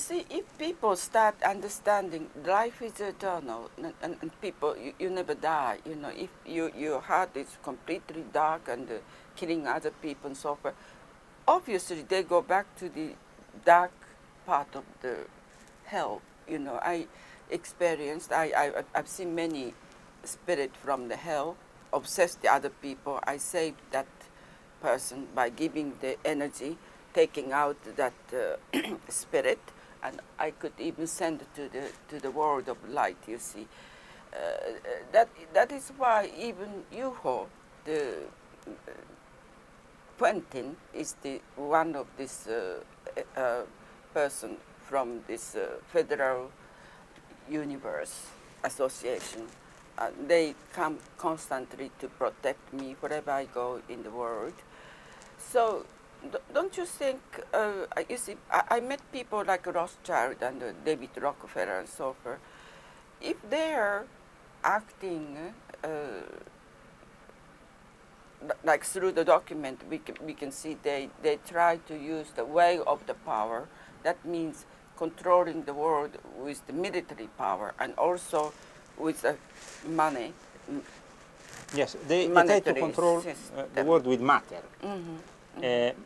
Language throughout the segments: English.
see, if people start understanding life is eternal, and people, you never die, you know, if your heart is completely dark and killing other people and so forth, obviously they go back to the dark part of the hell. You know, I've seen many spirits from the hell obsess the other people. I saved that person by giving the energy, taking out that spirit, and I could even send it to the world of light. You see, that is why even Yuho, the Quentin, is the one of this person from this Federal Universe Association. They come constantly to protect me wherever I go in the world. So don't you think, you see, I met people like Rothschild and David Rockefeller and so forth. If they're acting like through the document, we can see they try to use the way of the power. That means controlling the world with the military power and also with money. Yes, they try to control the world with matter.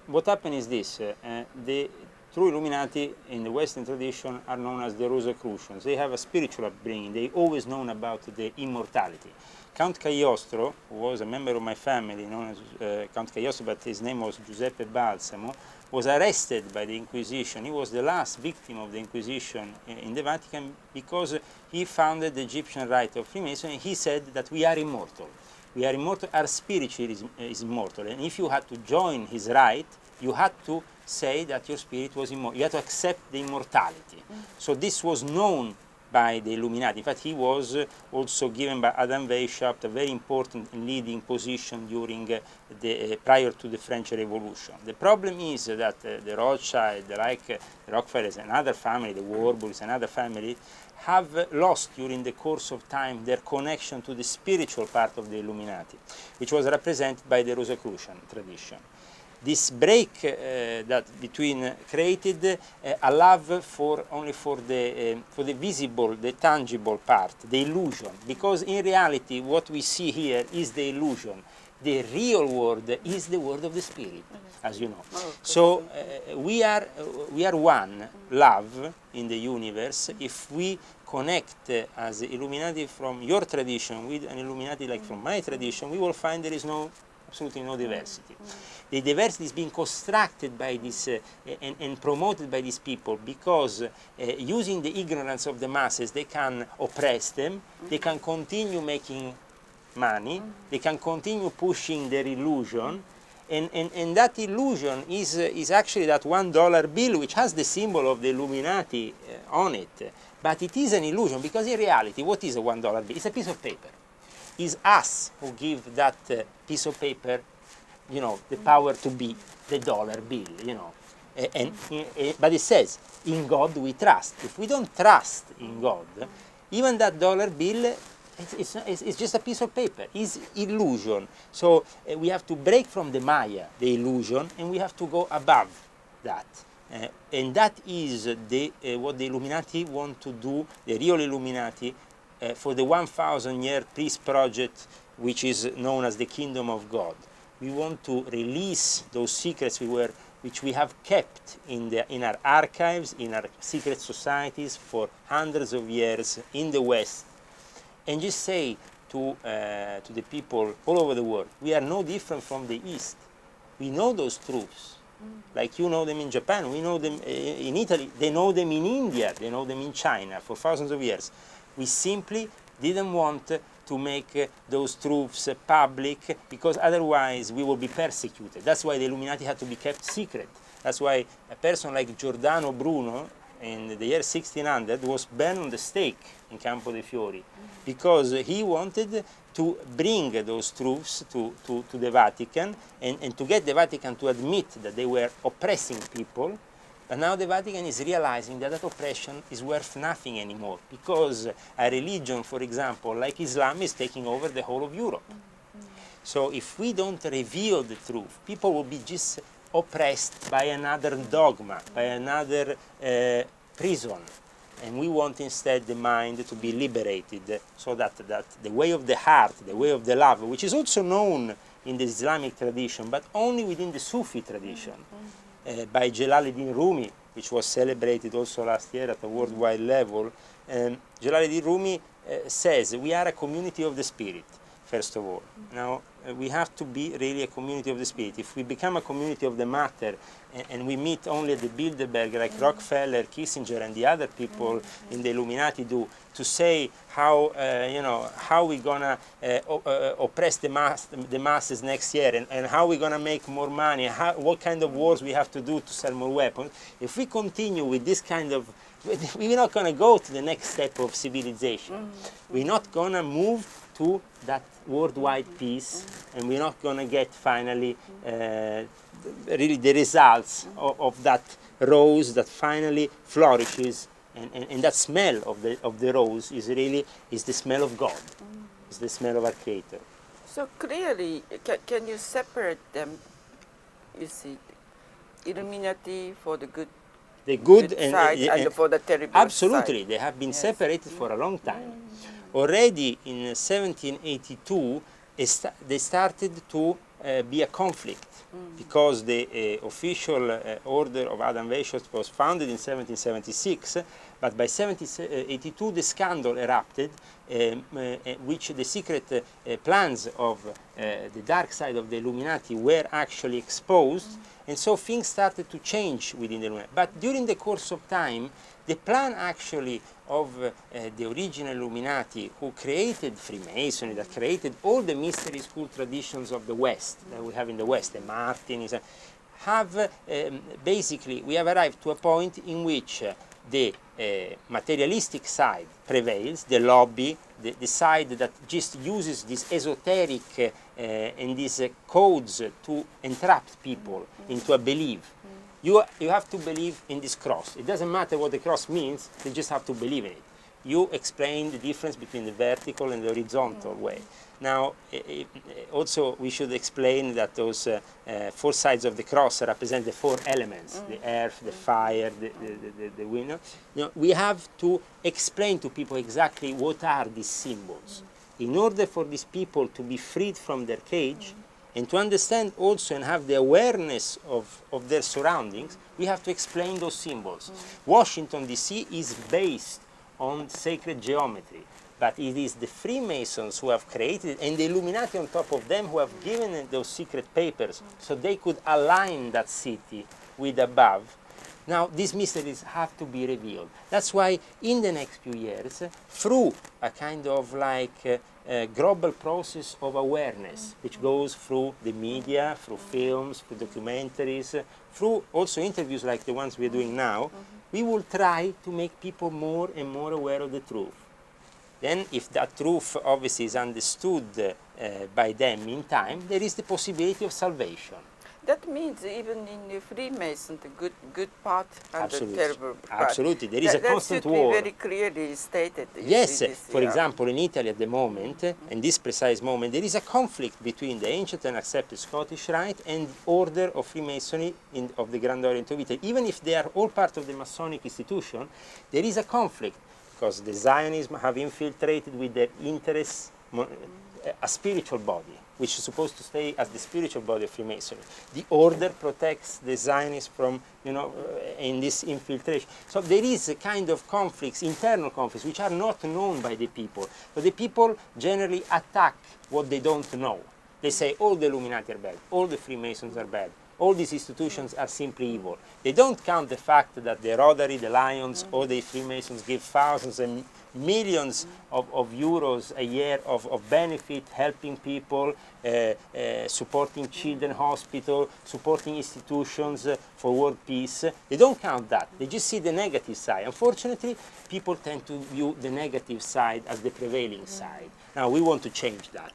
What happened is this, the true Illuminati in the Western tradition are known as the Rosicrucians. They have a spiritual upbringing. They always known about the immortality. Count Cagliostro, who was a member of my family, known as Count Cagliostro, but his name was Giuseppe Balsamo, was arrested by the Inquisition. He was the last victim of the Inquisition in the Vatican because he founded the Egyptian rite of Freemasonry. He said that we are immortal. We are immortal, our spirit is immortal. And if you had to join his rite, you had to say that your spirit was immortal. You had to accept the immortality. So this was known by the Illuminati. In fact, he was also given by Adam Weishaupt a very important and leading position during prior to the French Revolution. The problem is that the Rothschild, like the Rockefellers and other family, the Warburgs and other families, have lost during the course of time their connection to the spiritual part of the Illuminati, which was represented by the Rosicrucian tradition. This break that between created a love for only for the visible, the tangible part, the illusion, because in reality what we see here is the illusion. The real world is the world of the spirit, as you know. So we are one love in the universe. If we connect as Illuminati from your tradition with an Illuminati like from my tradition, we will find there is absolutely no diversity. The diversity is being constructed by this and promoted by these people because using the ignorance of the masses, they can oppress them, they can continue making money, they can continue pushing their illusion, and that illusion is actually that $1 bill which has the symbol of the Illuminati on it, but it is an illusion because in reality what is a $1 bill? It's a piece of paper. It's us who give that piece of paper, you know, the power to be the dollar bill, you know. But it says, in God we trust. If we don't trust in God, even that dollar bill, it's just a piece of paper. It's illusion. So we have to break from the Maya, the illusion, and we have to go above that. And that is what the Illuminati want to do, the real Illuminati, for the 1,000-year peace project, which is known as the Kingdom of God. We want to release those secrets which we have kept in our archives, in our secret societies for hundreds of years in the West, and just say to the people all over the world, we are no different from the East. We know those truths. Like you know them in Japan, we know them in Italy, they know them in India, they know them in China for thousands of years. We simply didn't want to make those truths public because otherwise we will be persecuted. That's why the Illuminati had to be kept secret. That's why a person like Giordano Bruno in the year 1600 was burned on the stake in Campo dei Fiori because he wanted to bring those truths to the Vatican and to get the Vatican to admit that they were oppressing people. But now the Vatican is realizing that oppression is worth nothing anymore because a religion, for example, like Islam, is taking over the whole of Europe. So if we don't reveal the truth, people will be just oppressed by another dogma, by another prison. And we want instead the mind to be liberated, so that the way of the heart, the way of the love, which is also known in the Islamic tradition, but only within the Sufi tradition, by Jalaluddin Rumi, which was celebrated also last year at a worldwide level. Jalaluddin Rumi says we are a community of the spirit, first of all. Now, we have to be really a community of the spirit. If we become a community of the matter and we meet only at the Bilderberg, like Rockefeller, Kissinger, and the other people in the Illuminati do, to say how how we're gonna oppress the masses next year, and how we're gonna make more money, what kind of wars we have to do to sell more weapons. If we continue with this kind of, we're not gonna go to the next step of civilization. We're not gonna move to that worldwide peace, and we're not going to get finally really the results of that rose that finally flourishes, and that smell of the rose is the smell of God, is the smell of our Creator. So clearly, can you separate them? You see, Illuminati for the good, side, and for the terrible absolutely, side. They have been separated for a long time. Already in 1782, they started to be a conflict, because the official Order of Adam Weishaupt was founded in 1776, but by 1782 the scandal erupted, which the secret plans of the dark side of the Illuminati were actually exposed, and so things started to change within the Illuminati. But during the course of time, the plan actually of the original Illuminati, who created Freemasonry, that created all the mystery school traditions of the West, that we have in the West, the Martins, have basically, we have arrived to a point in which the materialistic side prevails, the lobby, the side that just uses this esoteric and these codes to entrap people into a belief. You have to believe in this cross. It doesn't matter what the cross means, you just have to believe in it. You explain the difference between the vertical and the horizontal way. Now, also we should explain that those four sides of the cross represent the four elements, the earth, the fire, the wind. You know, we have to explain to people exactly what are these symbols. In order for these people to be freed from their cage, and to understand also and have the awareness of their surroundings, we have to explain those symbols. Washington, D.C. is based on sacred geometry, but it is the Freemasons who have created it, and the Illuminati on top of them, who have given it those secret papers so they could align that city with above. Now, these mysteries have to be revealed. That's why in the next few years, through a kind of like global process of awareness, which goes through the media, through films, through documentaries, through also interviews like the ones we're doing now, we will try to make people more and more aware of the truth. Then, if that truth obviously is understood by them in time, there is the possibility of salvation. That means even in the Freemason, the good part and Absolutely. the terrible part. Absolutely, there is a constant war. That should be very clearly stated. Yes, for example, in Italy at the moment, in this precise moment, there is a conflict between the ancient and accepted Scottish Rite and the Order of Freemasonry of the Grand Orient of Italy. Even if they are all part of the Masonic institution, there is a conflict, because the Zionism have infiltrated with their interests a spiritual body, which is supposed to stay as the spiritual body of Freemasonry. The order protects the Zionists from, in this infiltration. So there is a kind of conflicts, internal conflicts, which are not known by the people. But the people generally attack what they don't know. They say all the Illuminati are bad, all the Freemasons are bad, all these institutions are simply evil. They don't count the fact that the Rotary, the Lions, or the Freemasons give thousands and millions of euros a year of benefit, helping people, supporting children hospital, supporting institutions for world peace. They don't count that. They just see the negative side. Unfortunately, people tend to view the negative side as the prevailing side. Now, we want to change that.